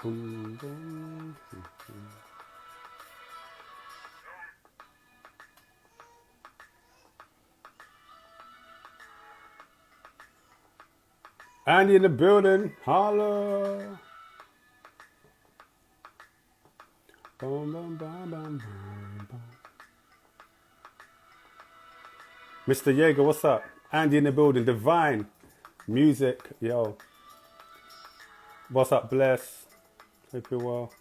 Boom, boom. Andy in the building. Holla. Boom, boom, boom, boom, boom, boom. Mr. Jaeger, what's up? Andy in the building. Divine. Music. Yo. What's up, Bless? Hope you're well.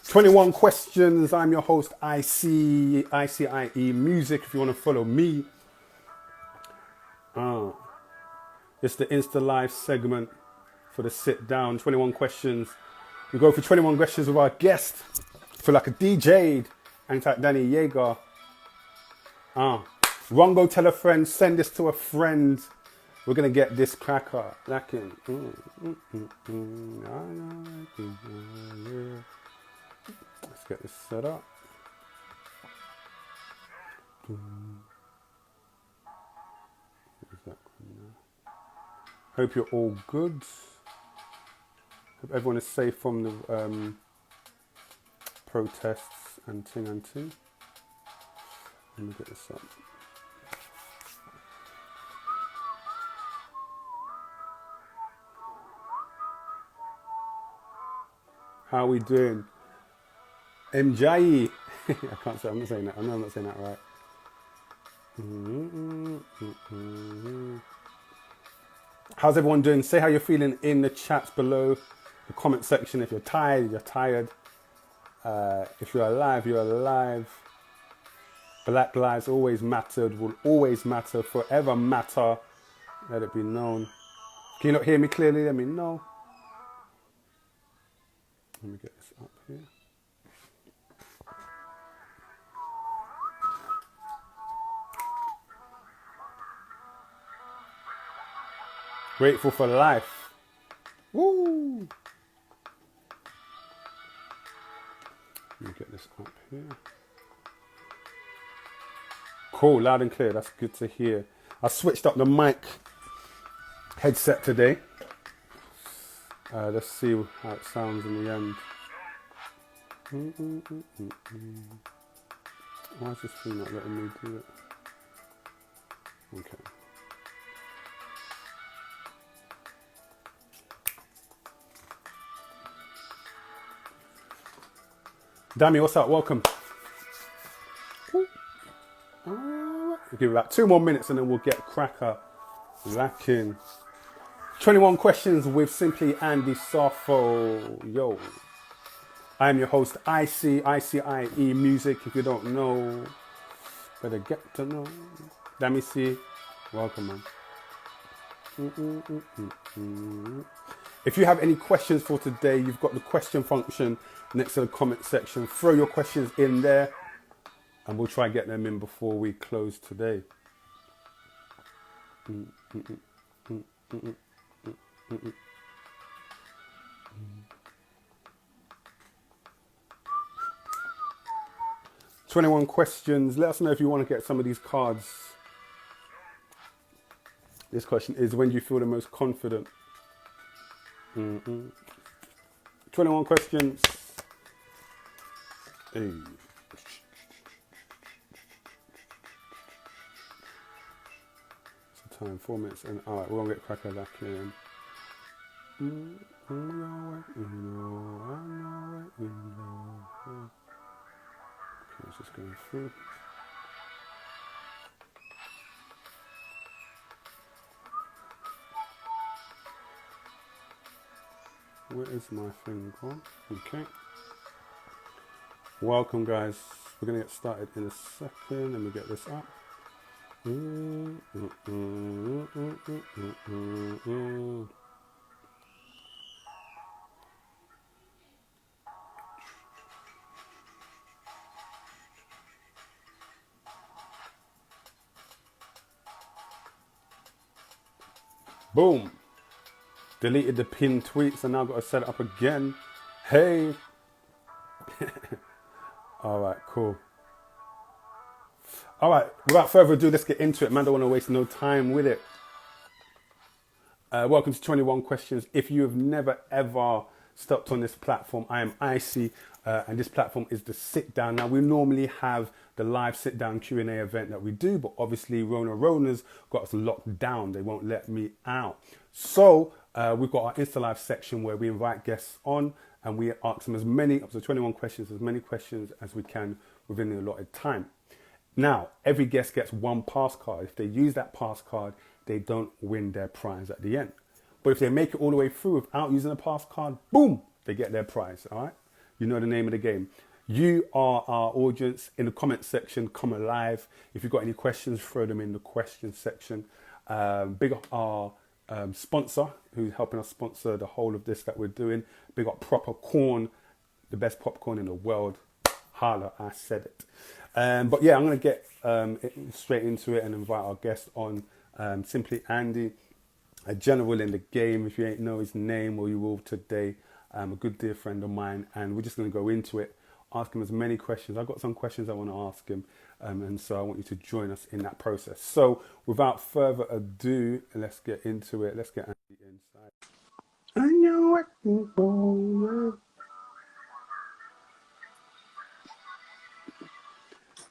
21 questions. I'm your host, ICIE Music, if you want to follow me. It's the Insta Live segment for the Sit Down. 21 questions. We go for 21 questions with our guest. Feel like a DJ. Hang tight, Danny Jaeger. Rongo, tell a friend. Send this to a friend. We're going to get this cracker. Lacking. Let's get this set up. Hope you're all good. Hope everyone is safe from the protests and ting and ting. Let me get this up. How are we doing? MJ. I can't say, I'm not saying that. I know I'm not saying that right. How's everyone doing? Say how you're feeling in the chats below, the comment section. If you're tired, you're tired. If you're alive, you're alive. Black lives always mattered, will always matter, forever matter. Let it be known. Can you not hear me clearly? Let me know. Let me get this up here. Grateful for life. Woo! Let me get this up here. Cool, loud and clear. That's good to hear. I switched up the mic headset today. Let's see how it sounds in the end. Why is this thing not letting me do it? Okay. Dammy, what's up? Welcome. We'll give it about 2 more minutes and then we'll get cracker lacking. 21 questions with Simply Andy Sarfo. Yo. I am your host, ICIE Music. If you don't know, better get to know. Dammy C, welcome, man. If you have any questions for today, you've got the question function next to the comment section. Throw your questions in there and we'll try and get them in before we close today. 21 questions. Let us know if you want to get some of these cards. This question is, when do you feel the most confident? 21 questions. Hey. Time 4 minutes and all right, we're gonna get cracker back in. Okay, it's just going through. Where is my thing gone? Okay. Welcome, guys. We're gonna get started in a second. Let me get this up. Boom. Deleted the pinned tweets and now got to set it up again. Hey. All right, cool. All right, without further ado, let's get into it. Man, don't want to waste no time with it. Welcome to 21 Questions. If you have never ever stepped on this platform, I am Icy, and this platform is the Sit Down. Now, we normally have the live sit down Q&A event that we do, but obviously Rona's got us locked down. They won't let me out. So we've got our Insta Live section where we invite guests on and we ask them as many, up to 21 questions, as many questions as we can within the allotted time. Now, every guest gets one pass card. If they use that pass card, they don't win their prize at the end. But if they make it all the way through without using a pass card, boom, they get their prize, all right? You know the name of the game. You are our audience. In the comment section, come alive. If you've got any questions, throw them in the question section. Big up our sponsor, who's helping us sponsor the whole of this that we're doing. Big up Proper Corn, the best popcorn in the world. Holla, I said it. But yeah, I'm going to get straight into it and invite our guest on, Simply Andy, a general in the game. If you ain't know his name, or you will today, a good dear friend of mine, and we're just going to go into it, ask him as many questions. I've got some questions I want to ask him, and so I want you to join us in that process. So without further ado, let's get into it. Let's get Andy inside. I know I can go.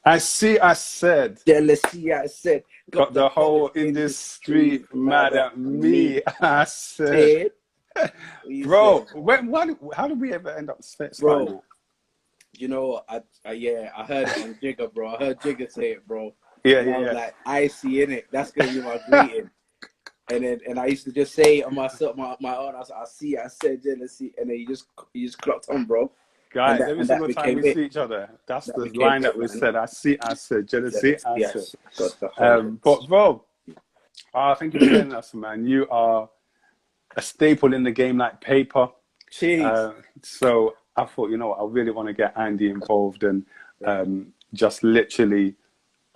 I see, I said. Jealousy, I said. Got the whole industry mad at me. I said. Bro, how did we ever end up starting bro, you know, I heard it on Jigger, bro. I heard Jigger say it, bro. Yeah, and I was like, Icy in it. That's gonna be my greeting. And I used to just say it on myself, my own. I said jealousy, and then you just clocked on, bro. Guys, every single time we see each other, that's the line that we said. I said jealousy, I said. But bro, thank you for joining us, man. You are a staple in the game like paper. Cheers. So I thought, you know what, I really want to get Andy involved and just literally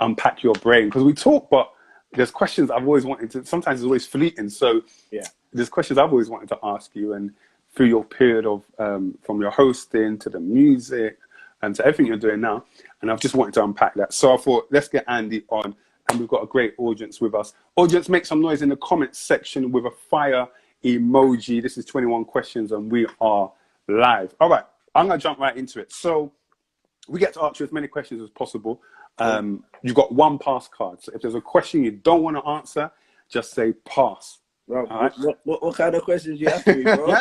unpack your brain. Because we talk, but there's questions I've always wanted to, sometimes it's always fleeting. So yeah, there's questions I've always wanted to ask you, and through your period of, from your hosting to the music and to everything you're doing now. And I've just wanted to unpack that. So I thought, let's get Andy on, and we've got a great audience with us. Audience, make some noise in the comments section with a fire emoji. This is 21 Questions and we are live. All right, I'm gonna jump right into it. So we get to ask you as many questions as possible. You've got one pass card. So if there's a question you don't want to answer, just say pass. Bro, right. what kind of questions you ask me, bro?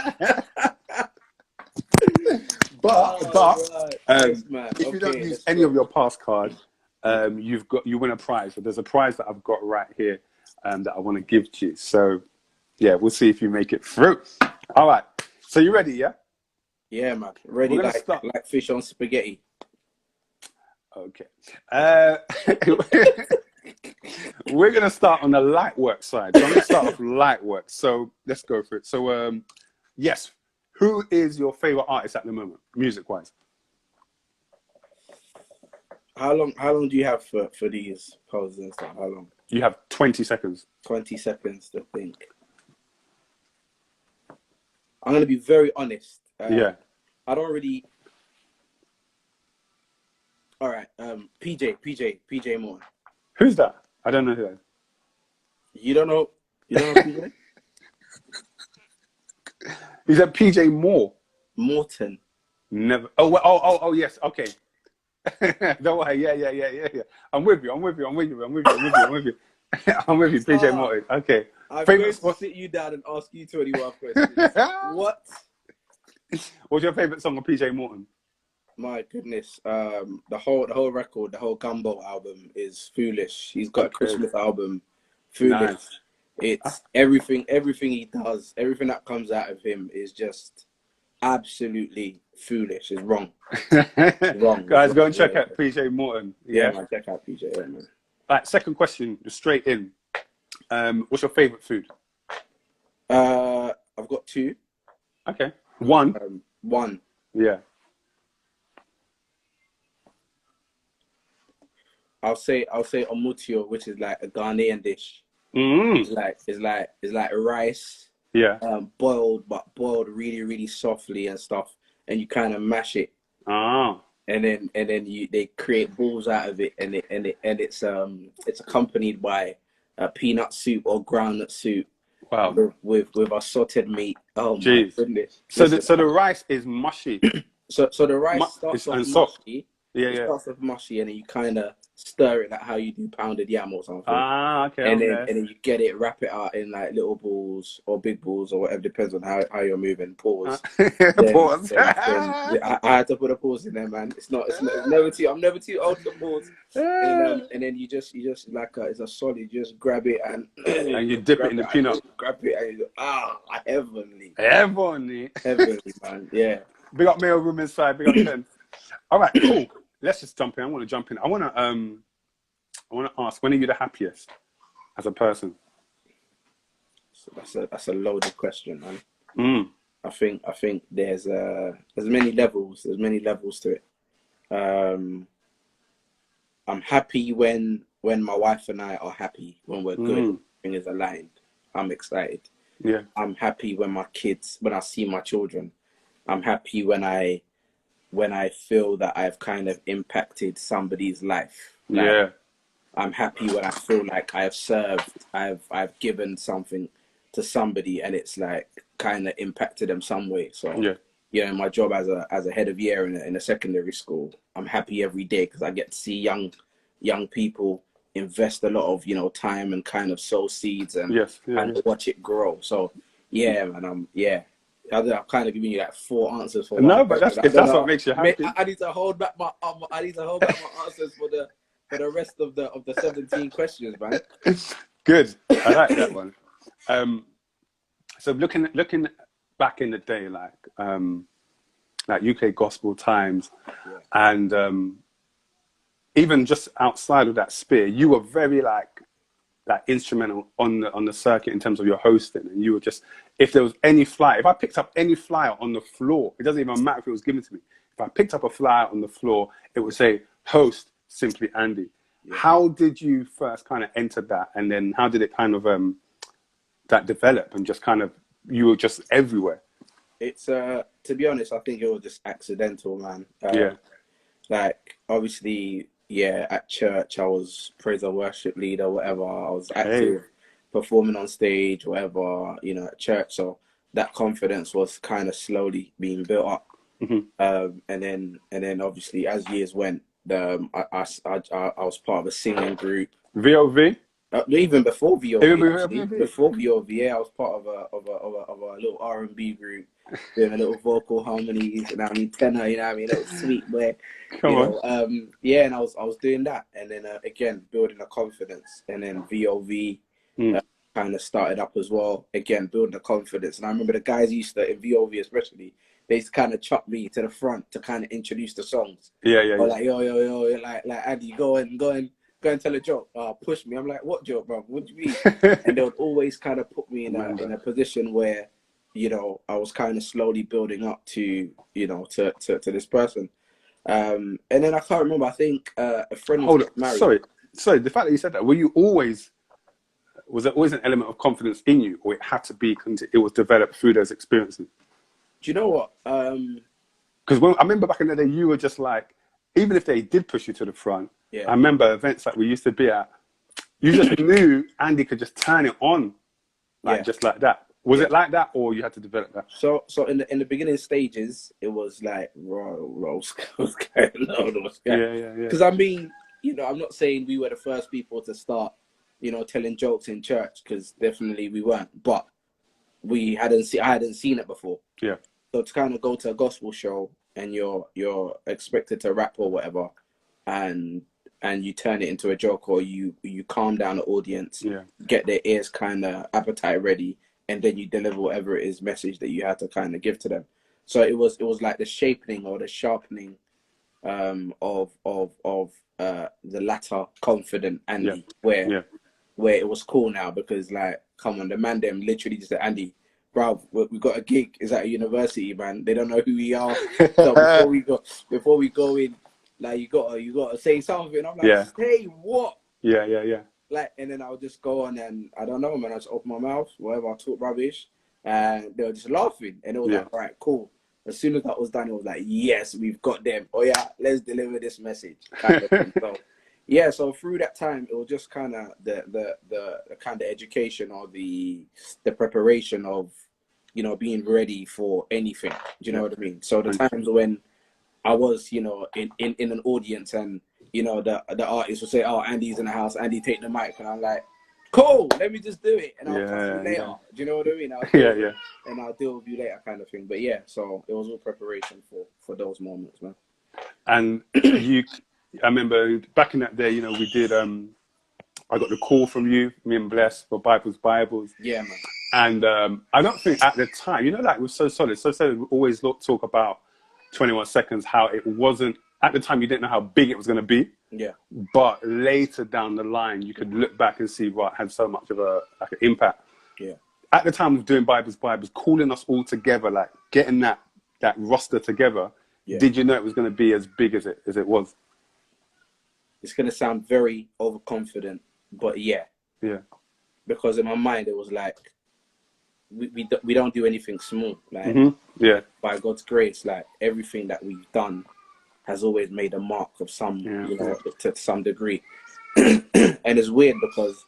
If you don't use any of your pass cards, you win a prize. So there's a prize that I've got right here that I want to give to you. So yeah, we'll see if you make it through. All right. So you ready? Yeah. Yeah, man. Ready like fish on spaghetti. Okay. We're going to start on the light work side. So I'm going to start off light work. So let's go for it. So, yes, who is your favorite artist at the moment, music-wise? How long do you have for these poses and stuff? How long? You have 20 seconds. 20 seconds to think. I'm going to be very honest. Yeah. I don't really... All right, PJ Morton. Who's that? I don't know who that is. You don't know PJ? Is that PJ Morton? Never. Oh, yes. Okay. Don't worry. Yeah. I'm with you. I'm with you, PJ Morton. Okay. I'm going to sit you down and ask you 21 questions. What? What's your favorite song of PJ Morton? My goodness, the whole record, the whole Gumbo album is Foolish. He's got a Christmas album, Foolish. Nice. It's everything he does, everything that comes out of him is just absolutely foolish. It's wrong. Wrong. Guys, go and check out PJ Morton. Yeah, man, check out PJ. Yeah, man. Right, second question, just straight in. What's your favorite food? I've got two. Okay. One. One. Yeah. I'll say omutio, which is like a Ghanaian dish. Mm. It's like rice. Yeah. Boiled really, really softly and stuff. And you kind of mash it. Ah. then they create balls out of it, and it's accompanied by a peanut soup or groundnut soup. Wow. With our sauteed meat. Oh my Jeez. goodness. So Listen, so the rice is mushy. so the rice starts off and soft. mushy. Yeah, It yeah. starts off mushy, and then you kind of stir it like how you do pounded yam or something. Ah, okay. And Okay. then you get it, wrap it out in like little balls or big balls or whatever, depends on how you're moving. Pause. Pause. Then I had to put a pause in there, man. It's never too. I'm never too old for pause. And then you just like it's a solid. You just grab it and you dip it in the peanut. Grab it and you go, heavenly, man. Yeah. Big up male room inside. Big up Ken. All right, cool. Let's just jump in. I want to jump in. I want to ask, when are you the happiest as a person? So that's a loaded question, man. I think there's many levels. There's many levels to it. I'm happy when my wife and I are happy, when we're good, everything is aligned. I'm excited. Yeah. I'm happy when I see my children. I'm happy when I feel that I've kind of impacted somebody's life. Yeah. I'm happy when I feel like I have served, I've given something to somebody, and it's like kind of impacted them some way. So yeah, my job as a head of year in a secondary school, I'm happy every day because I get to see young people invest a lot of time and kind of sow seeds and watch it grow. So yeah, man, I've kind of given you like 4 answers for no, but that's what makes you happy. I need to hold back my answers for the rest of the 17 questions, man. Good, I like that one. So looking back in the day, like UK Gospel Times, and even just outside of that sphere, you were very like instrumental on the circuit in terms of your hosting, and you were just, if there was any flyer, if I picked up any flyer on the floor, it doesn't even matter if it was given to me. If I picked up a flyer on the floor, it would say host Simply Andy. Yeah. How did you first kind of enter that, and then how did it kind of that develop, and just kind of you were just everywhere? It's to be honest, I think it was just accidental, man. Like obviously. Yeah, at church, I was praise and worship leader, whatever. I was active, performing on stage, whatever, at church. So that confidence was kind of slowly being built up. And then obviously as years went, I was part of a singing group. VOV? Even before VOV, before VOV, I was part of a little R&B group, doing a little vocal harmonies, tenor, little sweet boy. Come on. And I was doing that, and then again building a confidence, and then VOV kind of started up as well. Again, building a confidence, and I remember the guys used to, in VOV especially, they used to kind of chuck me to the front to kind of introduce the songs. Like yo, like Andy, go and tell a joke. Push me. I'm like, what joke, bro? What do you mean? And they would always kind of put me in a position where, I was kind of slowly building up to, to this person. And then I can't remember. I think a friend was married. Sorry. The fact that you said that, was there always an element of confidence in you, or it had to be? It was developed through those experiences. Do you know what? Because I remember back in the day, you were just like, even if they did push you to the front. Yeah. I remember events like we used to be at, you just knew Andy could just turn it on, just like that. Was it like that, or you had to develop that? So in the beginning stages, it was like, what's going on? Yeah. Because I mean, I'm not saying we were the first people to start, telling jokes in church, because definitely we weren't, but I hadn't seen it before. Yeah. So to kind of go to a gospel show and you're expected to rap or whatever, and you turn it into a joke, or you calm down the audience, get their ears kind of appetite ready, and then you deliver whatever it is message that you had to kind of give to them. So it was like the shaping or the sharpening of the latter confident Andy, where it was cool now, because like, come on, the man them literally just said, Andy, bro, we got a gig. It's at a university, man. They don't know who we are. So before we go in, like, you gotta say something. I'm like, say what? Yeah. Like, and then I'll just go on, and I don't know, man. I just open my mouth, whatever, I talk rubbish, and they were just laughing, and it was like, all right, cool. as soon as that was done, it was like, yes, we've got them. Oh yeah, let's deliver this message. Kind of thing. So yeah, so through that time, it was just kind of the kind of education or the preparation of, you know, being ready for anything. Do you know what I mean? So the times when I was, you know, in an audience and, you know, the artist would say, oh, Andy's in the house, Andy, take the mic. And I'm like, cool, let me just do it. And I'll talk to you later. Yeah. Do you know what I mean? Yeah. And I'll deal with you later kind of thing. But yeah, so it was all preparation for those moments, man. And I remember back in that day, you know, we did, I got the call from you, me and Bless, for Bibles. Yeah, man. And I don't think at the time, you know, like, it was so solid. We always talk about 21 Seconds, how it wasn't, at the time, you didn't know how big it was going to be. Yeah. But later down the line, you could look back and see what had so much of an impact. Yeah. At the time of doing Bibles, calling us all together, like getting that roster together, did you know it was going to be as big as it was? It's going to sound very overconfident, but yeah. Yeah. Because in my mind, it was like, we don't do anything small. Like, by God's grace, like, everything that we've done has always made a mark of some, you know, to some degree. And it's weird because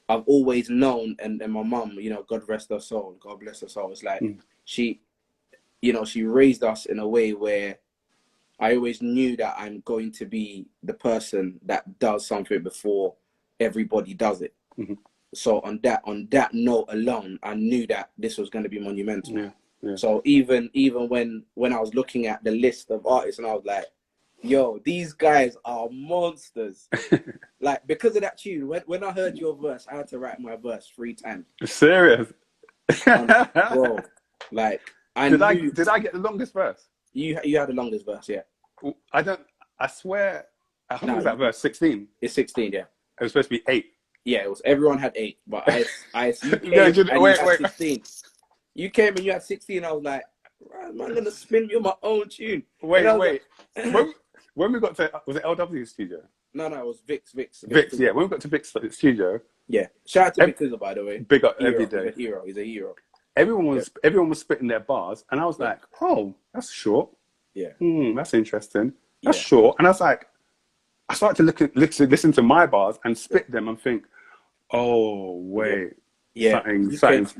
I've always known, and my mum, you know, God rest her soul, God bless her soul, it's like, she, you know, she raised us in a way where I always knew that I'm going to be the person that does something before everybody does it. So on that note alone, I knew that this was going to be monumental. So even when I was looking at the list of artists, and I was like, yo, these guys are monsters. Like, because of that tune, when I heard your verse, I had to write my verse 3 times. Serious? Bro, like, did I get the longest verse? You had the longest verse, yeah. I swear, I think it was that verse 16. It's 16, yeah. It was supposed to be 8. Yeah, it was. Everyone had 8, but you came No, and you wait. had 16. You came and you had 16. I was like, right, man, I'm gonna spin you my own tune. Wait. Like, when we got to, was it LW studio? No, it was Vic's. Vic's, yeah. When we got to Vic's studio, yeah. Shout out to Vic, by the way. Big up every day. He's a hero. Everyone was spitting their bars, and I was like, oh, that's short. Yeah. That's interesting. That's short. And I was like, I started to listen to my bars and spit them and think, oh wait, something's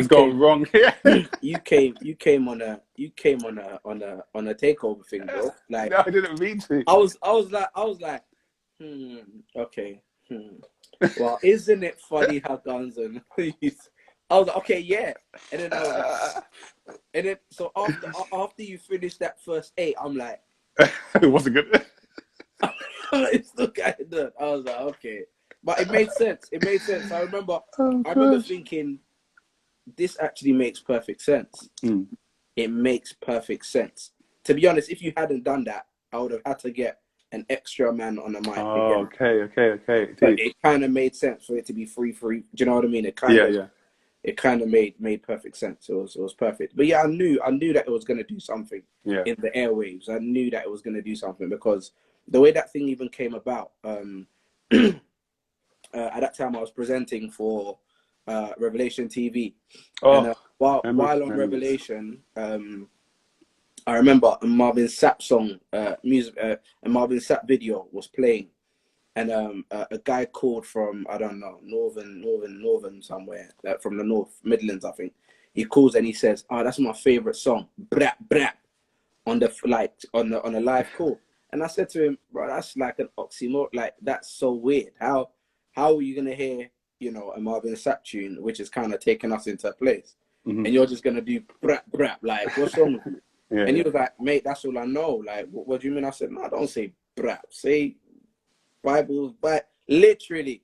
gone wrong here. you came on a takeover thing, bro. Like, no, I didn't mean to. I was like, okay. Well, isn't it funny how Guns and I was like, okay, yeah. And then I was like, and then so after you finish that first 8, I'm like, it wasn't good. It's still kind of done. I was like, okay, but it made sense. I remember thinking, this actually makes perfect sense. It makes perfect sense. To be honest, if you hadn't done that, I would have had to get an extra man on the mic. Oh, again. Okay. But it kind of made sense for it to be free. Do you know what I mean? It kind of made perfect sense. It was perfect. But yeah, I knew that it was going to do something in the airwaves. I knew that it was going to do something because the way that thing even came about, at that time I was presenting for Revelation TV. And, while on Revelation, I remember a Marvin Sapp song, a Marvin Sapp video was playing. And a guy called from, I don't know, northern somewhere, from the North Midlands, I think. He calls and he says, "Oh, that's my favorite song, brap brap," on the live call. And I said to him, "Bro, that's like an oxymoron. Like, that's so weird. How are you gonna hear, you know, a Marvin Sapp tune, which is kind of taking us into a place, and you're just gonna do brap brap? Like, what's wrong with you?" And he was like, "Mate, that's all I know. Like, what do you mean?" I said, "No, don't say brap. Say Bibles, but literally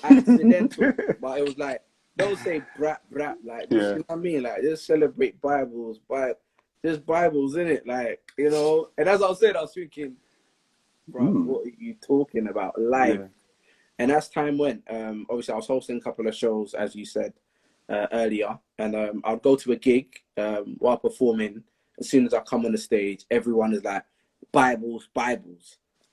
accidental." But it was like, don't say brap brap, like, you know what I mean? Like, just celebrate Bibles, but there's Bibles in it, like, you know. And as I was saying, I was thinking, bro, what are you talking about? Live. And as time went, obviously I was hosting a couple of shows, as you said earlier, and I'd go to a gig while performing. As soon as I come on the stage, everyone is like, Bibles.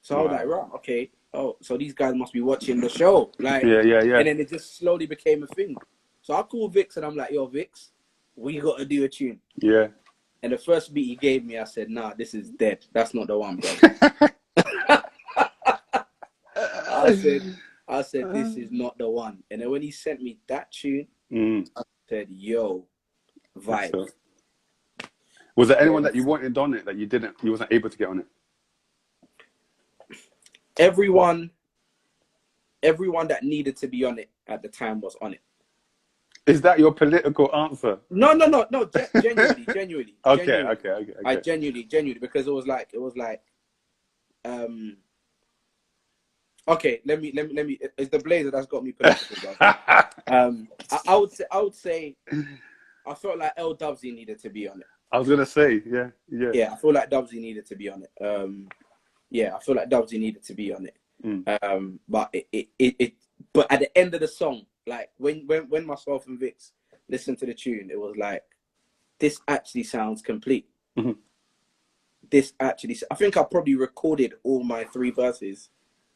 So I was like, right, okay. Oh, so these guys must be watching the show. Like, yeah. And then it just slowly became a thing. So I called Vix and I'm like, yo, Vix, we got to do a tune. Yeah. And the first beat he gave me, I said, nah, this is dead. That's not the one, bro. I said, this is not the one. And then when he sent me that tune, I said, yo, vibe. Was there anyone that you wanted on it that you wasn't able to get on it? Everyone that needed to be on it at the time was on it. Is that your political answer? No. Genuinely. Okay. I genuinely, because it was like, okay, let me. It's the blazer that's got me political, bro. I would say, I felt like L Dubsy needed to be on it. I was gonna say, yeah. Yeah, I feel like Dubsy needed to be on it. I feel like Dubsy needed to be on it. But but at the end of the song, like when myself and Vix listened to the tune, it was like, this actually sounds complete. I think I probably recorded all my 3 verses,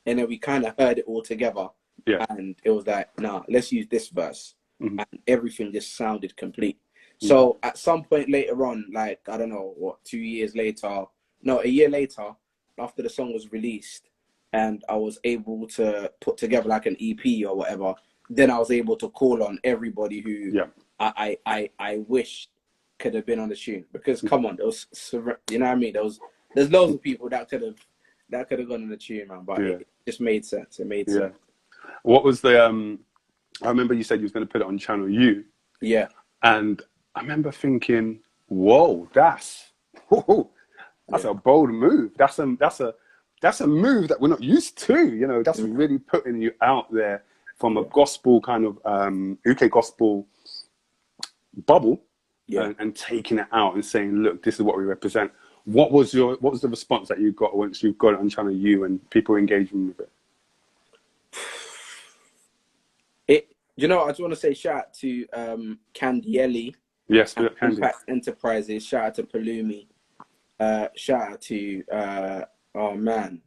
and then we kind of heard it all together. Yeah. And it was like, nah, let's use this verse, and everything just sounded complete. So at some point later on, like, I don't know what, a year later, after the song was released, and I was able to put together like an EP or whatever, then I was able to call on everybody who I wished could have been on the tune. Because come on, there was, you know what I mean? There's loads of people that could have gone on the tune, man. But it just made sense. It made sense. What was the I remember you said you was going to put it on Channel U. Yeah. And I remember thinking, whoa, that's a bold move. That's a move that we're not used to. You know, that's really putting you out there from a gospel kind of UK gospel bubble, and taking it out and saying, look, this is what we represent. What was the response that you got once you got it on Channel U and people engaging with it? You know, I just want to say shout out to Candielli. Yes, Candy. Impact Enterprises. Shout out to Palumi. Shout out to Palumi.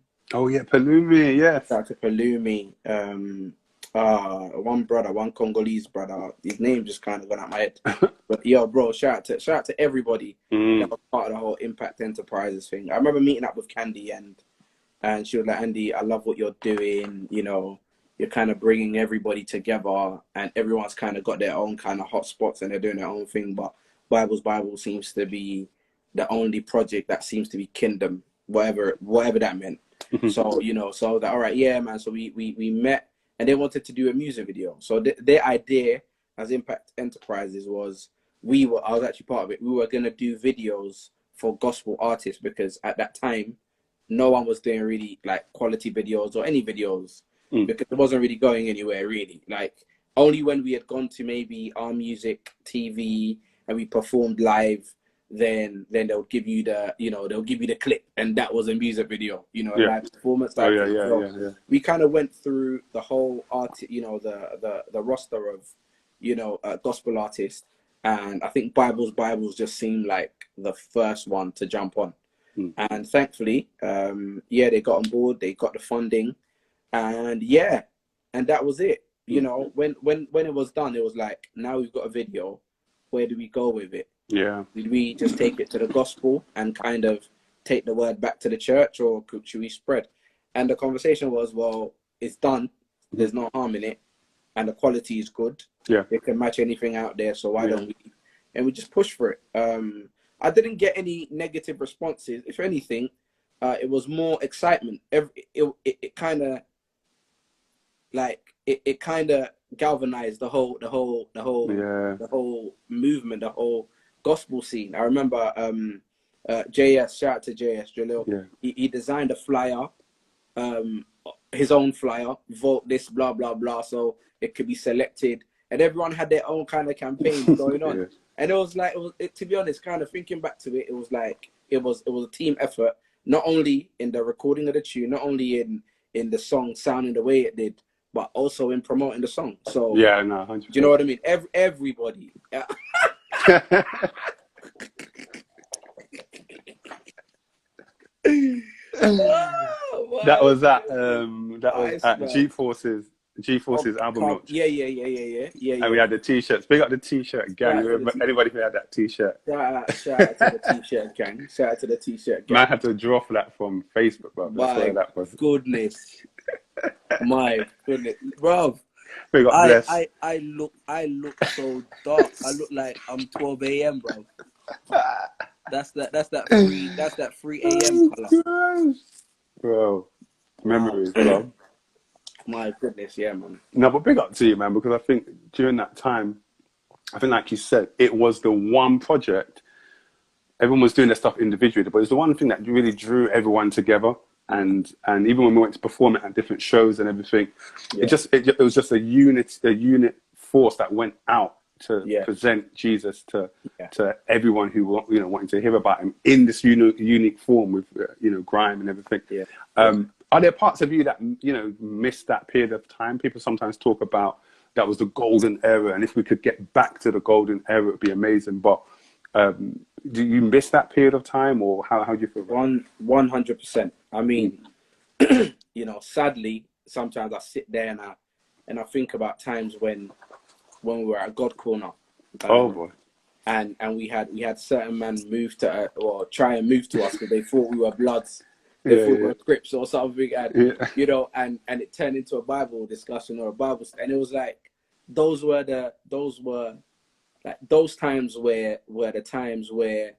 Yeah. Shout out to Palumi. One Congolese brother. His name just kind of went out my head. But yo, bro, shout out to everybody that was part of the whole Impact Enterprises thing. I remember meeting up with Candy and she was like, Andy, I love what you're doing. You know, you're kind of bringing everybody together, and everyone's kind of got their own kind of hot spots and they're doing their own thing. But Bible seems to be the only project that seems to be kingdom, whatever that meant. So, you know, so that, all right, yeah, man. So we met, and they wanted to do a music video. So their idea as Impact Enterprises was, I was actually part of it. We were going to do videos for gospel artists, because at that time, no one was doing really like quality videos or any videos, because it wasn't really going anywhere really. Like, only when we had gone to maybe Our Music TV and we performed live, then they'll give you the clip, and that was a music video, you know, a live performance. We kind of went through the whole the roster of, you know, gospel artists, and I think Bibles just seemed like the first one to jump on. And thankfully, they got on board, they got the funding, and that was it. You know, when it was done, it was like, now we've got a video, where do we go with it? Yeah. Did we just take it to the gospel and kind of take the word back to the church, or should we spread? And the conversation was, well, it's done. There's no harm in it. And the quality is good. Yeah. It can match anything out there. So why don't we? And we just pushed for it. I didn't get any negative responses. If anything, it was more excitement. It kind of galvanized the whole movement, the whole gospel scene. I remember JS, shout out to JS Jalil. Yeah. He designed a flyer, his own flyer, vote this, blah blah blah, so it could be selected, and everyone had their own kind of campaign going on. And it was like, to be honest, kind of thinking back to it, it was like it was a team effort, not only in the recording of the tune, not only in the song sounding the way it did, but also in promoting the song. So do you know what I mean? Everybody. That was at G Forces G-Force's album launch. Yeah. And we had the t-shirts. Big up the t-shirt gang. Anybody who had that t-shirt. Shout out to the t-shirt gang. Shout out to the t-shirt gang. Man had to draw for that from Facebook, bro. Goodness. My goodness, bro. Big up Bless. I look so dark. I look like I'm 12 a.m., bro. That's that 3 a.m. color. Bro. Memories, bro. My goodness, yeah, man. No, but big up to you, man, because I think during that time, I think like you said, it was the one project. Everyone was doing their stuff individually, but it's the one thing that really drew everyone together. And even when we went to perform it at different shows and everything, it was just a unit force that went out to present Jesus to everyone who wanted to hear about him in this unique form with grime and everything. Are there parts of you that missed that period of time? People sometimes talk about that was the golden era, and if we could get back to the golden era, it would be amazing. But do you miss that period of time, or how do you feel? 100%. I mean, sadly, sometimes I sit there and I think about times when we were at God Corner. Oh boy. And we had certain men move to or try and move to us because they thought we were Bloods. They thought we were Crips or something, and and it turned into a Bible discussion or a Bible, and it was like those were like those times were the times where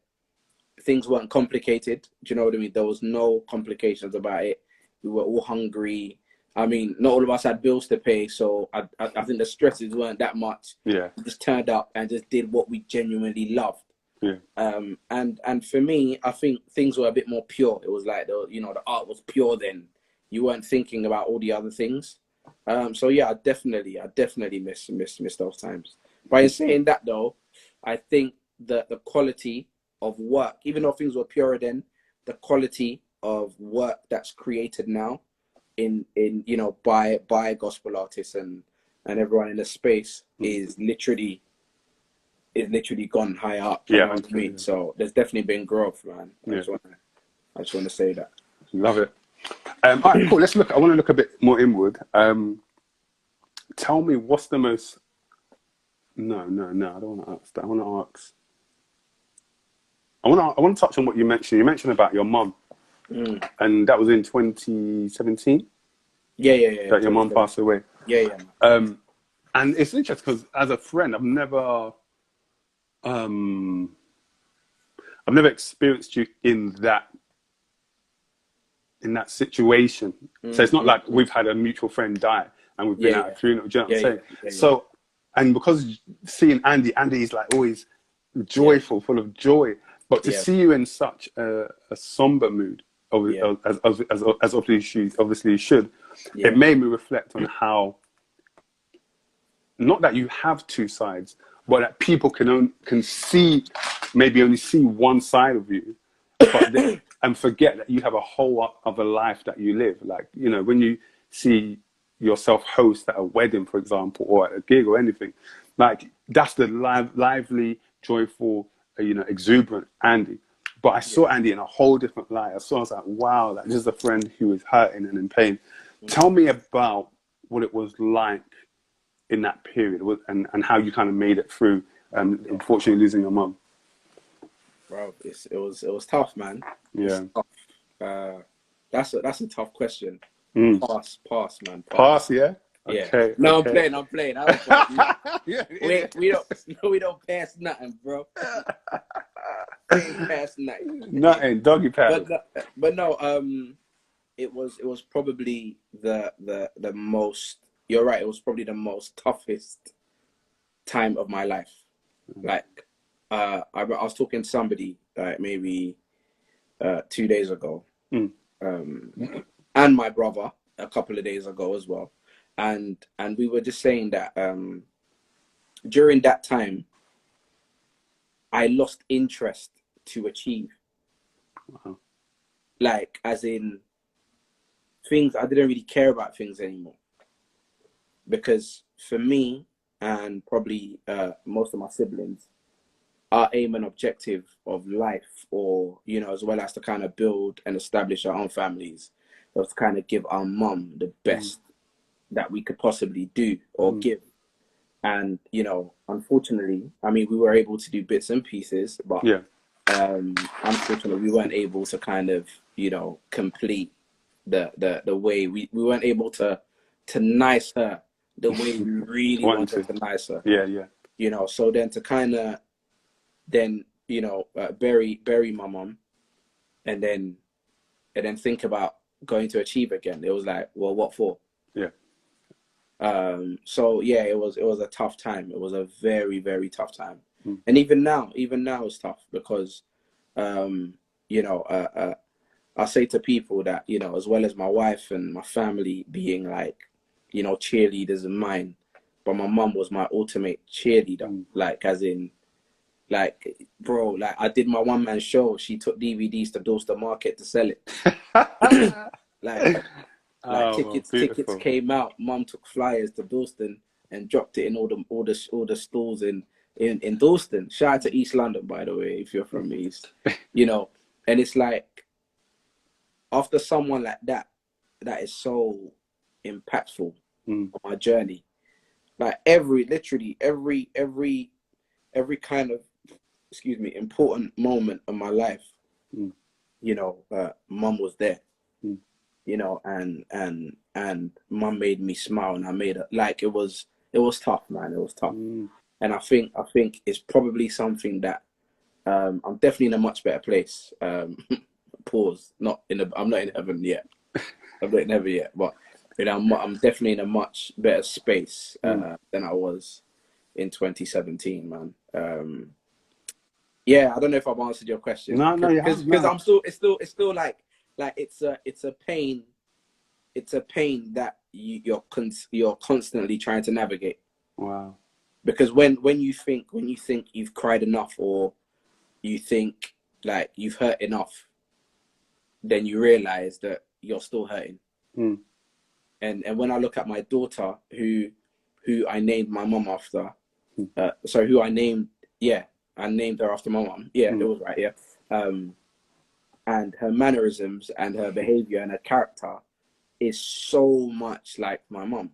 things weren't complicated. Do you know what I mean? There was no complications about it. We were all hungry. I mean, not all of us had bills to pay, so I think the stresses weren't that much. Yeah. We just turned up and just did what we genuinely loved. Yeah. And for me, I think things were a bit more pure. It was like the art was pure then. You weren't thinking about all the other things. So yeah, I definitely miss those times. By saying that though, I think that the quality of work, even though things were purer then, the quality of work that's created now in by gospel artists and everyone in the space is literally gone high up. You know what I mean? So there's definitely been growth, man. I just want to say that. Love it. All right, cool. I want to look a bit more inward. Tell me what's the most. No. I don't want to ask that. I want to touch on what you mentioned. You mentioned about your mum, and that was in 2017. Yeah. That your mum passed away. Yeah. And it's interesting because as a friend, I've never experienced you in that situation. So it's not like we've had a mutual friend die and we've been at a funeral. Do you know what I'm saying? So, and because seeing Andy's like always joyful, full of joy, but to see you in such a somber mood, as obviously you should, it made me reflect on how, not that you have two sides, but that people can only see one side of you, and forget that you have a whole other life that you live. Like, when you see yourself host at a wedding, for example, or at a gig or anything, like that's the lively, joyful, exuberant Andy. But I saw Andy in a whole different light. I was like, wow, this is a friend who is hurting and in pain. Tell me about what it was like in that period, and how you kind of made it through, unfortunately losing your mum. Bro, it was tough, man. Yeah. That's a tough question. Pass, man. Pass, yeah. Yeah. Okay. No, okay. I'm playing. We don't pass nothing, bro. We ain't pass nothing. Nothing, doggy paddle. But no, it was probably the most. You're right. It was probably the most toughest time of my life. Like, I was talking to somebody like maybe 2 days ago, and my brother a couple of days ago as well, and we were just saying that during that time, I lost interest to achieve. Wow. Like, as in things, I didn't really care about things anymore. Because for me, and probably most of my siblings, our aim and objective of life, or, as well as to kind of build and establish our own families, was to kind of give our mum the that we could possibly do or give. And, you know, unfortunately, I mean, we were able to do bits and pieces, but unfortunately, we weren't able to kind of, you know, complete the way we weren't able to nice her the way we really wanted to nice her. Yeah. You know, so then to kind of then, you know, bury my mom and then think about going to achieve again. It was like, well, what for? Yeah. So yeah, it was a tough time. It was a very, very tough time. And even now it's tough because, you know, I say to people that, you know, as well as my wife and my family being like, you know, cheerleaders of mine, but my mum was my ultimate cheerleader. Like, as in, like, bro, like I did my one-man show. She took DVDs to Dorset Market to sell it. Like tickets came out. Mum took flyers to Dalston and dropped it in all the stores in Dalston. Shout out to East London, by the way, if you're from East. You know, and it's like after someone like that is so impactful on my journey. Like literally every kind of important moment of my life, you know, mum was there. You know, and mum made me smile, and I made it. Like, it was tough, man. It was tough, and I think it's probably something that I'm definitely in a much better place. Pause. I'm not in heaven yet. I'm not in heaven yet, but you know, I'm definitely in a much better space than I was in 2017, man. Yeah, I don't know if I've answered your question. No, because I'm still. It's still like it's a pain that you're constantly trying to navigate. Wow. Because when you think you've cried enough, or you think like you've hurt enough, then you realize that you're still hurting. And when I look at my daughter, who I named my mum after, I named her after my mum. Yeah, it was right. Yeah. And her mannerisms and her behavior and her character is so much like my mum.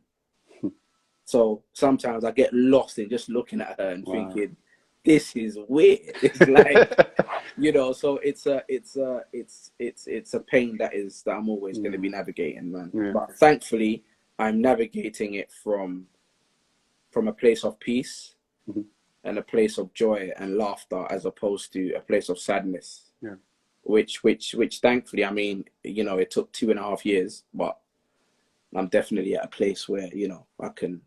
So sometimes I get lost in just looking at her and thinking, this is weird. It's like, you know, so it's a pain that I'm always going to be navigating, man. Yeah. But thankfully, I'm navigating it from a place of peace and a place of joy and laughter, as opposed to a place of sadness. Yeah. Which thankfully, I mean, you know, it took 2.5 years, but I'm definitely at a place where, you know, I can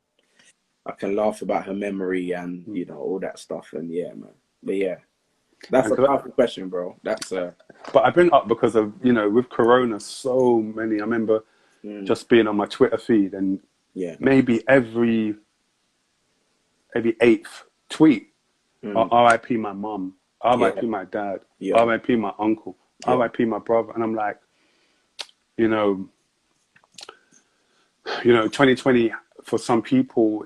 laugh about her memory and, you know, all that stuff. And yeah, man. But yeah, that's a powerful question, bro. But I bring up because of, you know, with Corona, so many. I remember just being on my Twitter feed, and maybe every 8th tweet, R.I.P. my mum, R.I.P. my dad, R.I.P. my uncle, R.I.P. my brother. And I'm like, you know, 2020 for some people,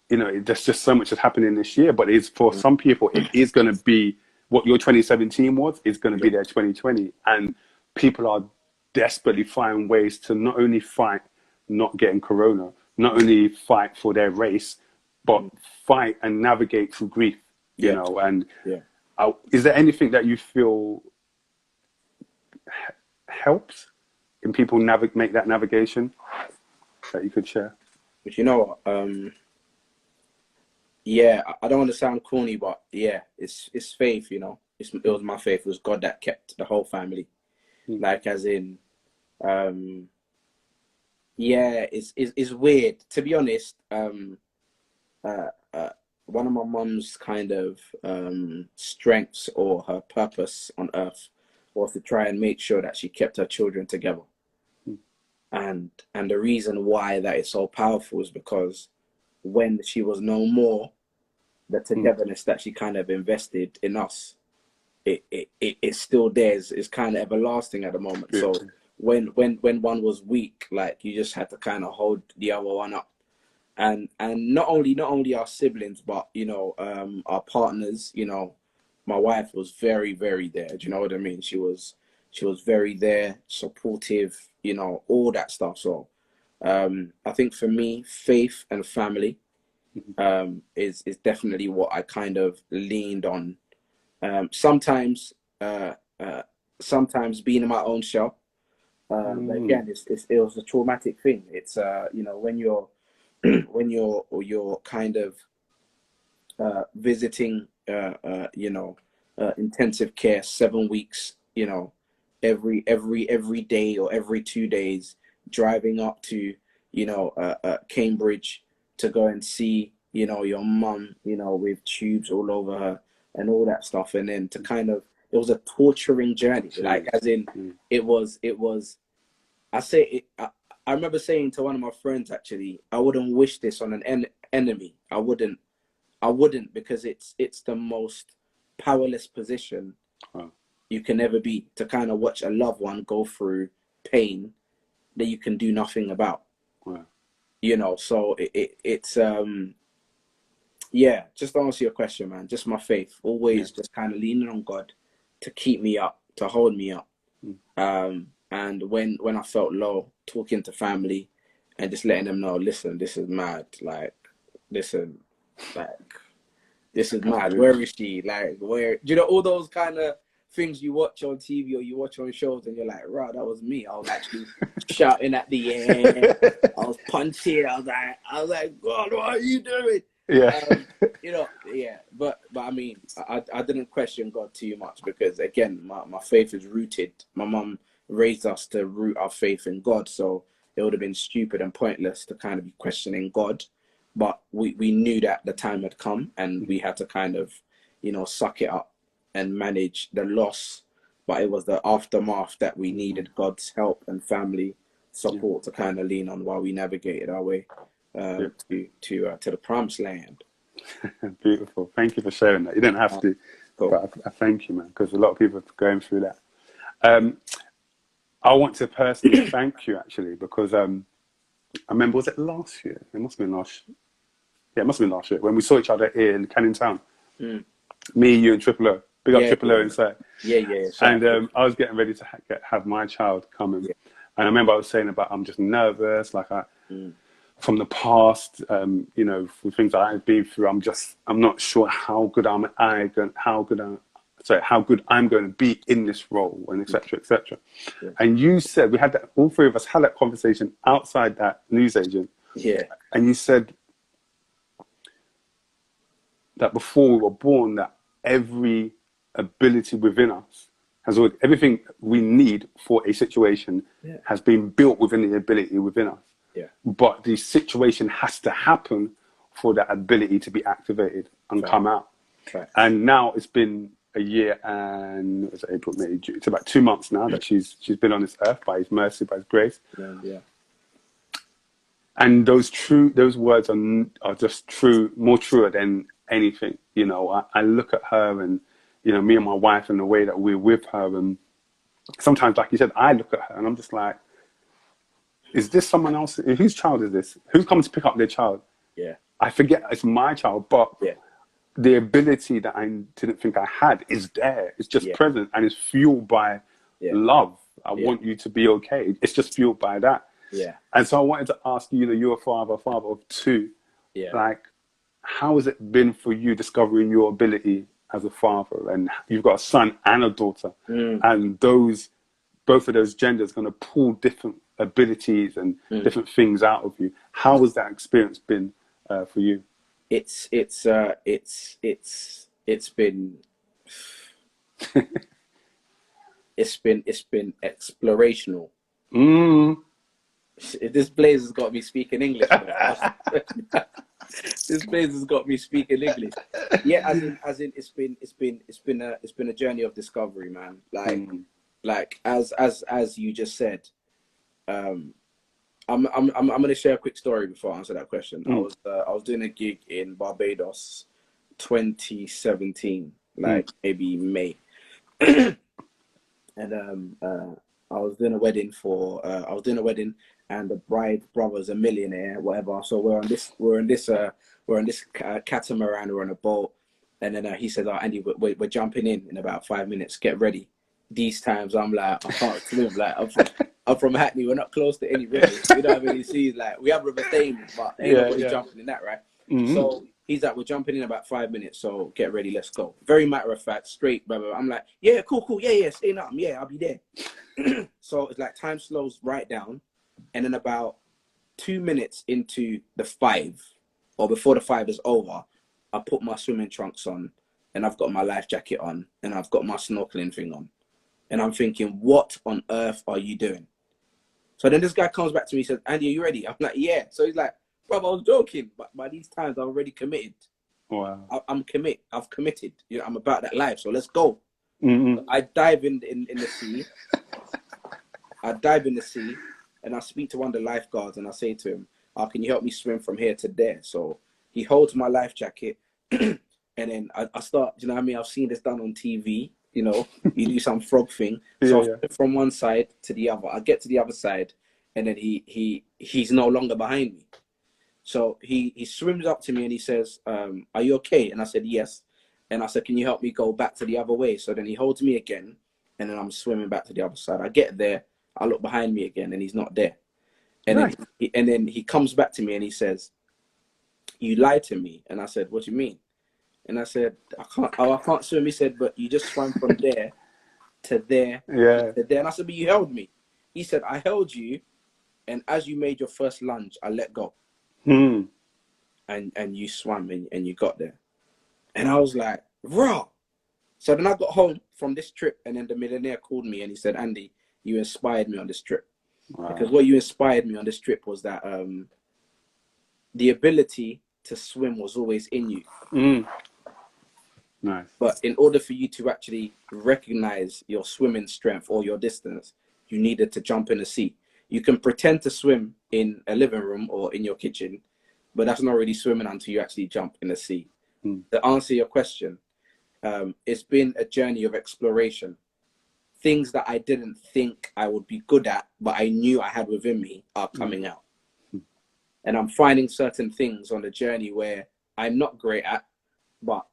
you know, there's just so much has happened in this year. But it's for some people, it is going to be what your 2017 was. Is going to be their 2020, and people are desperately finding ways to not only fight not getting Corona, not only fight for their race, but fight and navigate through grief. You know, and is there anything that you feel helps in people make that navigation that you could share? But you know what? Yeah, I don't want to sound corny, but yeah, it's faith. You know, it was my faith. It was God that kept the whole family. Like, as in, yeah, it's weird, to be honest. One of my mum's kind of strengths, or her purpose on earth, was to try and make sure that she kept her children together. And the reason why that is so powerful is because when she was no more, the togetherness that she kind of invested in us, it's still there. It's kind of everlasting at the moment. So when one was weak, like, you just had to kind of hold the other one up. And not only our siblings, but, you know, our partners. You know, my wife was very, very there. Do you know what I mean? She was very there, supportive, you know, all that stuff. So I think for me, faith and family is definitely what I kind of leaned on. Sometimes sometimes being in my own shell. But again, it was a traumatic thing. It's you know, when you're when you're kind of visiting you know, intensive care 7 weeks, you know, every day or every 2 days, driving up to, you know, Cambridge to go and see, you know, your mum, you know, with tubes all over her and all that stuff, and then to kind of, it was a torturing journey. Like, as in, it was I say it. I remember saying to one of my friends, actually, I wouldn't wish this on an enemy. I wouldn't, because it's the most powerless position you can ever be, to kind of watch a loved one go through pain that you can do nothing about. You know, so it's yeah. Just to answer your question, man, just my faith, always just kind of leaning on God to keep me up, to hold me up. And when I felt low, talking to family and just letting them know, listen, this is mad. Like, listen, like, this is mad. Where is she? Like, where? Do you know all those kind of things you watch on TV or you watch on shows, and you're like, right, that was me. I was actually shouting at the air. I was punching. I was like, God, what are you doing? You know, yeah. But I mean, I didn't question God too much, because again, my faith is rooted. My mum raised us to root our faith in God, so it would have been stupid and pointless to kind of be questioning God. But we knew that the time had come, and we had to kind of, you know, suck it up and manage the loss. But it was the aftermath that we needed God's help and family support to kind of lean on while we navigated our way to the promised land. Beautiful. Thank you for sharing that. You didn't have to, but I thank you, man, because a lot of people are going through that. I want to personally thank you, actually, because I remember, was it last year? It must have been last year. Yeah, it must have been last year, when we saw each other here in Canning Town. Me, you, and Triple O. Big up Triple O inside. Yeah. And I was getting ready to have my child come. And I remember I was saying about, I'm just nervous, like from the past, you know, from things that I've been through, I'm not sure how good I'm going to be in this role, and etc. etc. And you said, we had that, all three of us had that conversation outside that newsagent. And you said that before we were born, that every ability within us everything we need for a situation has been built within the ability within us. But the situation has to happen for that ability to be activated and come out. And now it's been a year and it was April, May, June. It's about 2 months now that she's been on this earth by His mercy, by His grace. And those words are just true, more truer than anything. You know, I look at her, and you know, me and my wife, and the way that we're with her, and sometimes, like you said, I look at her and I'm just like, is this someone else? Whose child is this? Who's coming to pick up their child? I forget it's my child, but the ability that I didn't think I had is there. It's just present, and it's fueled by love. I want you to be okay. It's just fueled by that. And so I wanted to ask you, that you're a father of two. Like, how has it been for you discovering your ability as a father? And you've got a son and a daughter, and both of those genders going to pull different abilities and different things out of you. How has that experience been for you? It's been explorational. This blaze has got me speaking English. This place has got me speaking English. As in, it's been a journey of discovery, man. Like as you just said, I'm gonna share a quick story before I answer that question. I was doing a gig in Barbados, 2017, like maybe May, and I was doing a wedding and the bride's brother's a millionaire, whatever. So we're on this catamaran, we're on a boat, and then he says, "Oh, Andy, we're jumping in about 5 minutes. Get ready." These times I'm like, I can't swim. Like I'm from Hackney. We're not close to any rivers. We don't have any seas. Like, we have River Thames, but ain't nobody jumping in that, right? So he's like, we're jumping in about 5 minutes, so get ready, let's go. Very matter of fact, straight, blah, blah, blah. I'm like, yeah, cool, yeah, say nothing, yeah, I'll be there. So it's like time slows right down, and then about 2 minutes into the 5, or before the 5 is over, I put my swimming trunks on, and I've got my life jacket on, and I've got my snorkeling thing on. And I'm thinking, what on earth are you doing? So then this guy comes back to me and says, Andy, are you ready? I'm like, yeah. So he's like, bro, I was joking, but by these times I'm already committed. Wow. I've committed. You know, I'm about that life, so let's go. I dive in the sea. I dive in the sea, and I speak to one of the lifeguards, and I say to him, can you help me swim from here to there? So he holds my life jacket, and then I start, you know what I mean? I've seen this done on TV, you know, you do some frog thing. So I swim from one side to the other. I get to the other side, and then he's no longer behind me. So he swims up to me and he says, are you okay? And I said, yes. And I said, can you help me go back to the other way? So then he holds me again, and then I'm swimming back to the other side. I get there, I look behind me again, and he's not there. And then he comes back to me and he says, you lied to me. And I said, what do you mean? And I said, I can't swim. He said, but you just swam from there to there, to there. And I said, but you held me. He said, I held you, and as you made your first lunge, I let go. And you swam and you got there. And I was like, raw. So then I got home from this trip, and then the millionaire called me and he said, Andy, you inspired me on this trip. Wow. Because what you inspired me on this trip was that the ability to swim was always in you. Nice. But in order for you to actually recognize your swimming strength or your distance, you needed to jump in the sea. You can pretend to swim in a living room or in your kitchen, but that's not really swimming until you actually jump in the sea. To answer your question, it's been a journey of exploration. Things that I didn't think I would be good at, but I knew I had within me, are coming out. And I'm finding certain things on the journey where I'm not great at, but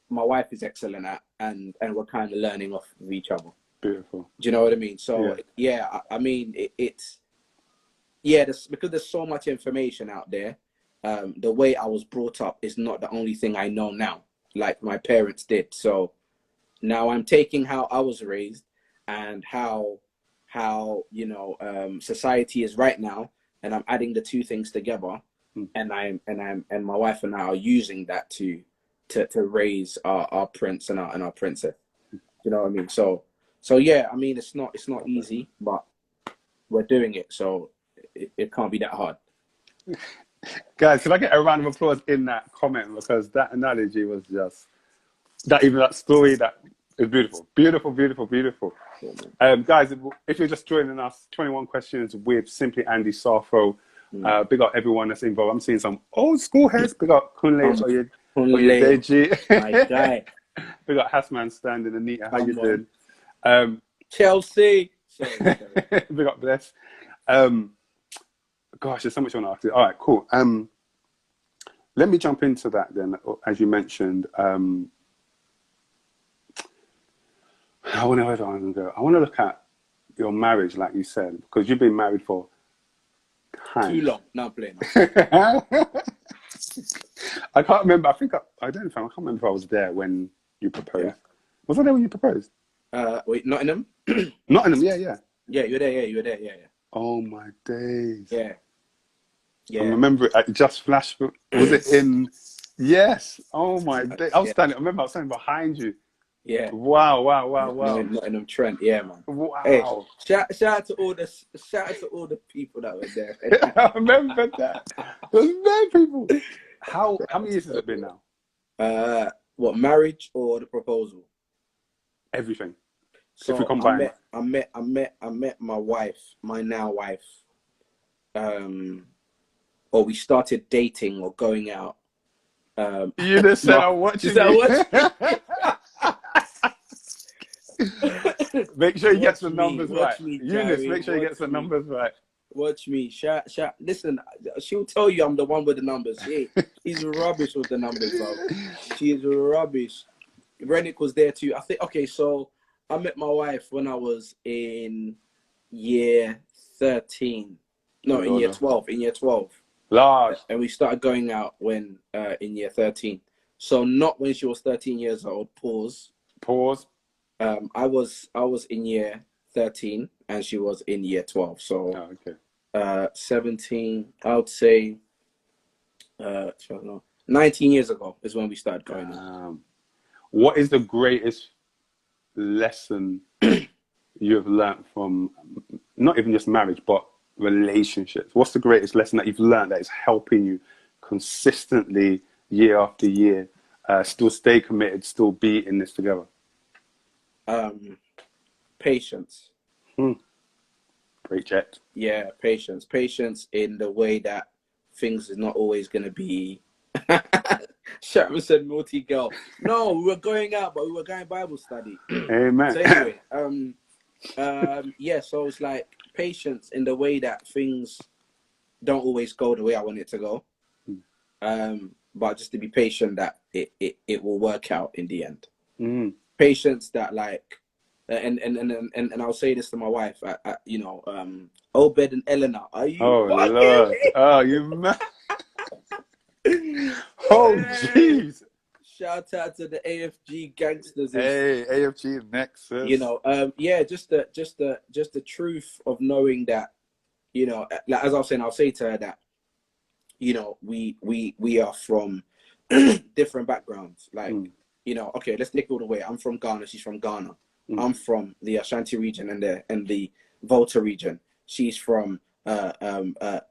my wife is excellent at, and we're kind of learning off of each other. Beautiful. Do you know what I mean? So I mean, it's because there's so much information out there. The way I was brought up is not the only thing I know now, like my parents did. So now I'm taking how I was raised and how you know society is right now, and I'm adding the two things together, and my wife and I are using that to raise our prince and our princess. You know what I mean? So yeah, I mean, it's not easy, but we're doing it, so it can't be that hard. Guys, can I get a round of applause in that comment, because that analogy was just that story that is beautiful, beautiful, beautiful, beautiful. Guys, if you're just joining us, 21 questions with Simply Andy Sarfo. Big up everyone that's involved. I'm seeing some old school heads. Big up Kunle Oyedeji. My guy. Big up Hasman standing. Anita, how you doing? Chelsea. Big up Bless. Gosh, there's so much I want to ask you. All right, cool. Let me jump into that then. As you mentioned, I want to look at your marriage, like you said, because you've been married for time. Too long. No, I'm playing. I can't remember. I can't remember if I was there when you proposed. Yeah. Was I there when you proposed? Wait, Nottingham? Nottingham, yeah. Yeah, you were there. Yeah, you were there. Yeah. Oh my days. Yeah. I remember it just flashed. Was it in? Yes. Oh my days. I remember I was standing behind you. Yeah. Wow. Nottingham Trent. Yeah, man. Wow. Hey, shout out to all the people that were there. I remember that. There's many people. How many years has it been now? What, marriage or the proposal? Everything. So if we combine. I met my wife, my now wife. Or we started dating or going out. You just said I'm watching. Make sure you get the numbers right. Eunice, make sure you get the numbers right. Watch me. Shout. Listen, she'll tell you I'm the one with the numbers. Hey, she's rubbish with the numbers, bro. She's rubbish. Rennick was there too. I think, okay, so I met my wife when I was in year 13. No, in year 12. In year 12. Large. And we started going out when in year 13. So not when she was 13 years old. Pause. I was in year 13 and she was in year 12. So 17, I would say 19 years ago is when we started going out. What is the greatest lesson you have learned from not even just marriage, but relationships? What's the greatest lesson that you've learned that is helping you consistently year after year still stay committed, still be in this together? Patience. Great jet. Yeah, patience in the way that things is not always going to be Sharon said naughty girl. No, we were going out, but we were going Bible study. Amen. So anyway, so it's like patience in the way that things don't always go the way I want it to go. But just to be patient that it will work out in the end. Patience that like and I'll say this to my wife, Obed and Eleanor, are you Lord. Oh, you mad. Oh jeez. Shout out to the AFG gangsters. Hey, AFG Nexus. Just the truth of knowing that, like as I was saying, I'll say to her that, we are from different backgrounds. Like, okay, let's take it all the way. I'm from Ghana. She's from Ghana. I'm from the Ashanti region and the Volta region. She's from the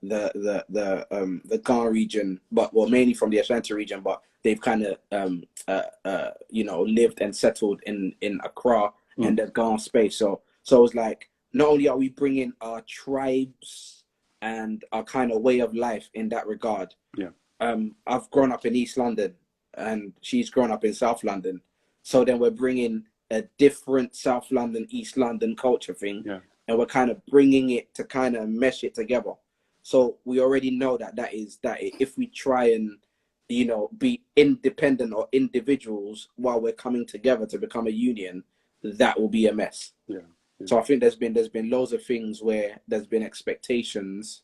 Ghana region, but mainly from the Ashanti region. But they've kind of lived and settled in Accra and the Ghana space. So it's like not only are we bringing our tribes and our kind of way of life in that regard. Yeah. I've grown up in East London, and she's grown up in South London. So then we're bringing a different South London, East London culture thing. Yeah. And we're kind of bringing it to kind of mesh it together. So we already know that if we try and, be independent or individuals while we're coming together to become a union, that will be a mess. Yeah. So I think there's been loads of things where there's been expectations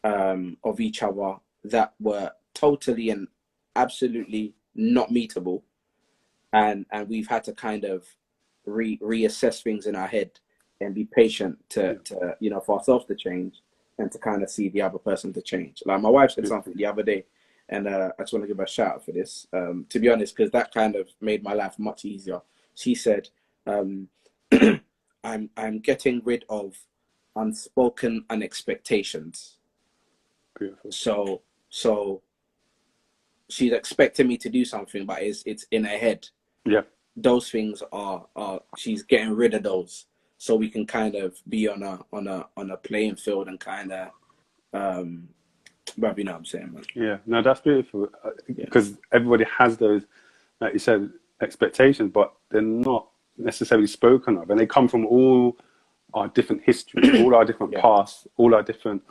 of each other that were totally and absolutely not meetable. And we've had to kind of reassess things in our head and be patient to for ourselves to change and to kind of see the other person to change. Like my wife said something the other day, and I just want to give her a shout out for this, to be honest, because that kind of made my life much easier. She said, I'm getting rid of unspoken unexpectations. Beautiful. So she's expecting me to do something, but it's in her head. Yeah. Those things are she's getting rid of those, so we can kind of be on a playing field and kind of but you know what I'm saying, man. Yeah, no, that's beautiful, because everybody has those, like you said, expectations, but they're not necessarily spoken of, and they come from all our different histories, all our different pasts, all our different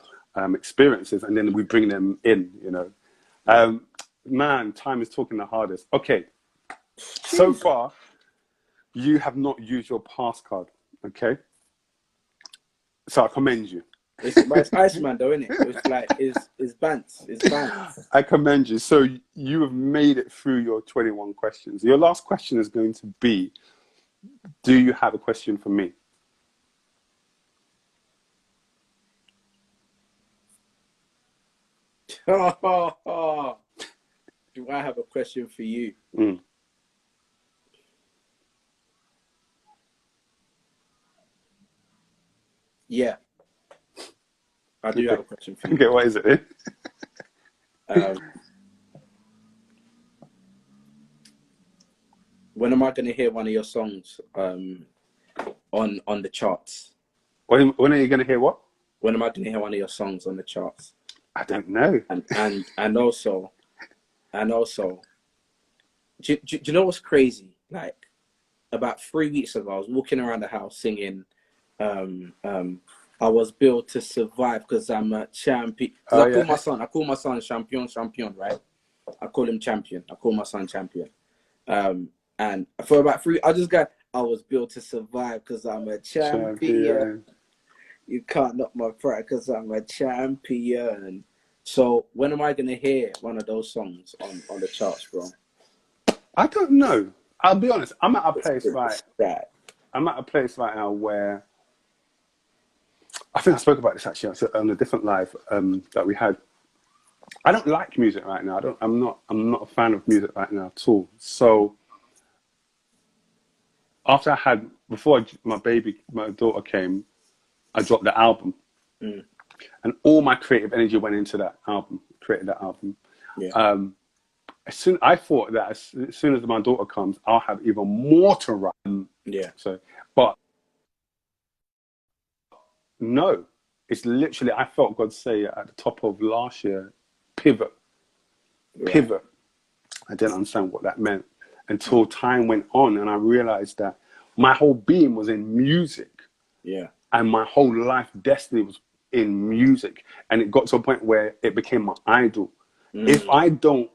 experiences, and then we bring them in, man, time is talking the hardest. Okay, so far you have not used your pass card, okay, so I commend you. It's Iceman though, isn't it? It's like it's Bants. I commend you. So you have made it through your 21 questions. Your last question is going to be, do you have a question for me? Do I have a question for you? Yeah. I do have a question for you. Okay, what is it? When am I going to hear one of your songs on the charts? When are you going to hear what? When am I going to hear one of your songs on the charts? I don't know. And also, do you know what's crazy? Like about 3 weeks ago, I was walking around the house singing, I was built to survive because I'm a champion. I call my son champion, right? I call him champion. I call my son champion. And for about I was built to survive because I'm a champion. You can't knock my pride because I'm a champion. So when am I gonna hear one of those songs on the charts, bro? I don't know. I'll be honest. I'm at a place That. I'm at a place right now where I think I spoke about this actually on a different live that we had. I don't like music right now. I'm not a fan of music right now at all. So after before my daughter came, I dropped the album. And all my creative energy went into that album, created that album. Yeah. I thought that as soon as my daughter comes, I'll have even more to write. Yeah. But no, it's literally, I felt God say at the top of last year, pivot. I didn't understand what that meant until time went on, and I realized that my whole being was in music. Yeah. And my whole life destiny was in music. And it got to a point where it became my idol. If I don't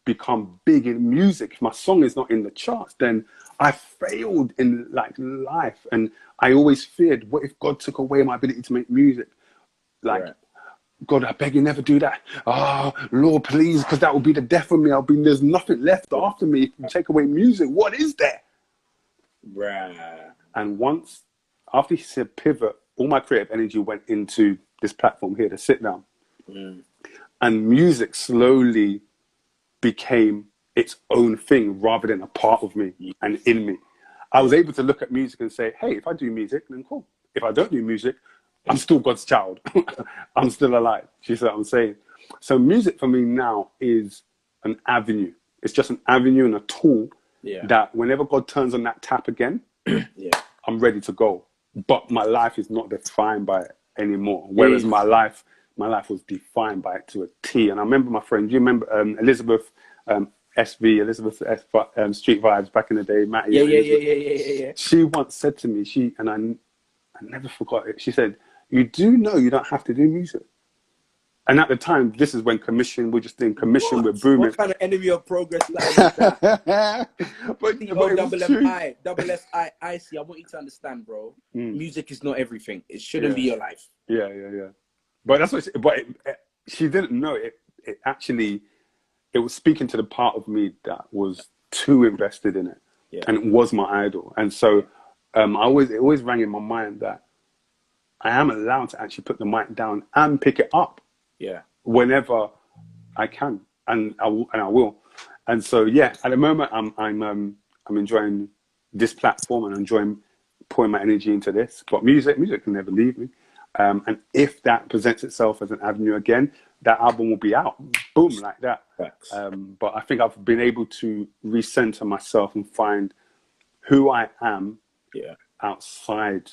become big in music, if my song is not in the charts, then I failed in life. And I always feared, what if God took away my ability to make music? God, I beg you, never do that. Oh, Lord, please, because that will be the death of me. There's nothing left after me. If you take away music, what is there? Right. And after he said pivot, all my creative energy went into this platform here, the Sit Down. And music slowly became its own thing rather than a part of me and in me. I was able to look at music and say, hey, if I do music, then cool. If I don't do music, I'm still God's child. I'm still alive. You see what I'm saying? So music for me now is an avenue. It's just an avenue and a tool that whenever God turns on that tap again, I'm ready to go. But my life is not defined by it anymore. Whereas my life was defined by it to a T. And I remember my friend, do you remember Elizabeth Street Vibes back in the day? Matty, Yeah. She once said to me, and I never forgot it. She said, you do know you don't have to do music. And at the time, this is when we're just doing commission, we're booming. What kind of enemy of progress line is that? but double S-I-I-C. I want you to understand, bro. Music is not everything. It shouldn't be your life. Yeah. But that's what she didn't know. It actually, it was speaking to the part of me that was too invested in it. Yeah. And it was my idol. And so it always rang in my mind that I am allowed to actually put the mic down and pick it up. Yeah. Whenever I can, and I will. And so at the moment I'm enjoying this platform and enjoying pouring my energy into this. But music can never leave me. And if that presents itself as an avenue again, that album will be out, boom, like that. But I think I've been able to recenter myself and find who I am outside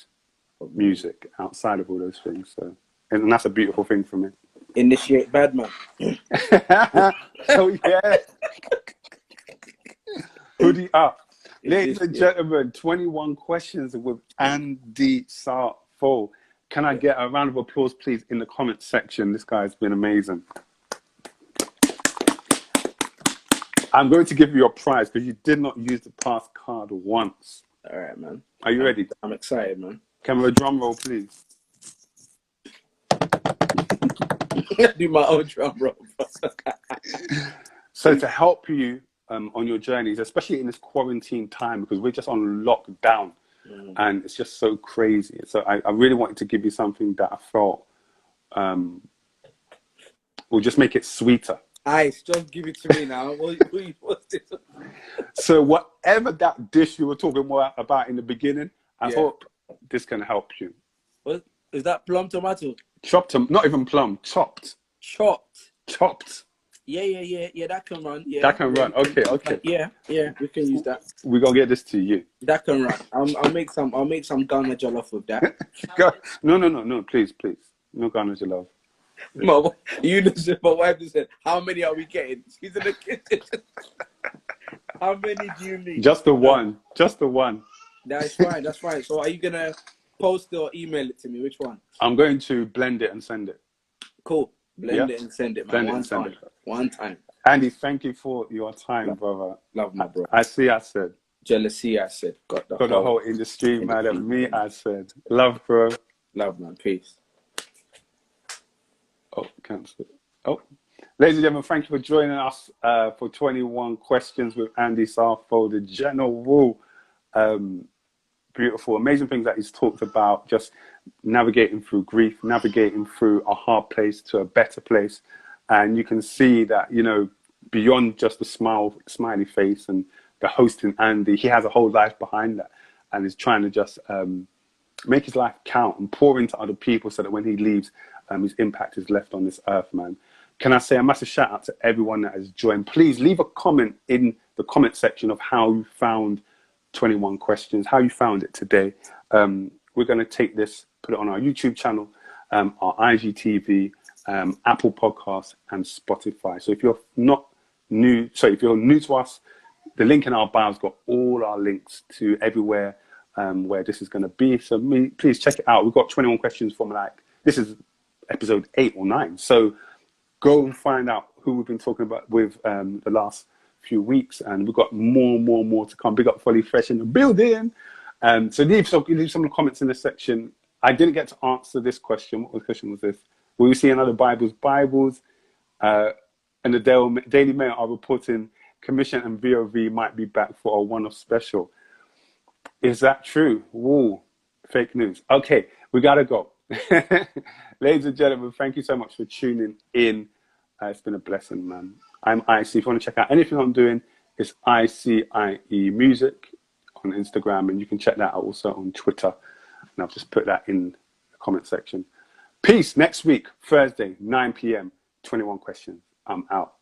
of music, outside of all those things. So, and that's a beautiful thing for me. Initiate Badman. Oh yeah. Hoodie up. Ladies and gentlemen, 21 questions with Andy Sarfo. Can I get a round of applause, please, in the comment section? This guy's been amazing. I'm going to give you a prize because you did not use the pass card once. All right, man. Are you ready? I'm excited, man. Can we have a drum roll, please? Do my own drum roll. So to help you on your journeys, especially in this quarantine time, because we're just on lockdown and it's just so crazy. So I really wanted to give you something that I felt will just make it sweeter. Ice, just give it to me now. What's this? So whatever that dish you were talking about in the beginning, I hope this can help you. What is that? Plum tomato? Chopped, not even plum, chopped. Chopped. Yeah. That can run. Yeah. That can run. Okay. Yeah. We can use that. We're gonna get this to you. That can run. I'll make some Ghana jollof with that. No. Please. No Ghana jollof. My wife just said, "How many are we getting?" She's in the kitchen. How many do you need? Just the one. That's fine. So are you gonna post it or email it to me? Which one? I'm going to blend it and send it. Cool. Blend it and send it, man. One time. Andy, thank you for your time, brother. Love my bro. I said. Jealousy, I said. Got the whole industry mad at me, I said. Love, bro. Love, man. Peace. Oh, cancel. Oh, ladies and gentlemen, thank you for joining us for 21 Questions with Andy Sarfo, the general beautiful, amazing things that he's talked about, just navigating through grief, navigating through a hard place to a better place. And you can see that, you know, beyond just the smiley face and the hosting Andy, he has a whole life behind that, and is trying to just make his life count and pour into other people so that when he leaves, his impact is left on this earth, man. Can I say a massive shout out to everyone that has joined? Please leave a comment in the comment section of how you found 21 Questions, how you found it today. We're going to take this, put it on our YouTube channel, our IGTV, Apple Podcasts, and Spotify. So if you're new to us, the link in our bio's got all our links to everywhere where this is going to be. So please check it out. We've got 21 questions from this is episode 8 or 9. So go and find out who we've been talking about with the last few weeks, and we've got more to come. Big up Folly Fresh in the building. So leave some comments in the section. I didn't get to answer this question. What question was this? Will we see another Bibles? And the Daily Mail are reporting Commission and VOV might be back for a one-off special. Is that true? Whoa, fake news. Okay, we gotta go. Ladies and gentlemen, thank you so much for tuning in. It's been a blessing, man. I'm IC. If you want to check out anything I'm doing, it's ICIE Music on Instagram, and you can check that out also on Twitter. And I've just put that in the comment section. Peace. Next week, Thursday, 9 p.m., 21 Questions. I'm out.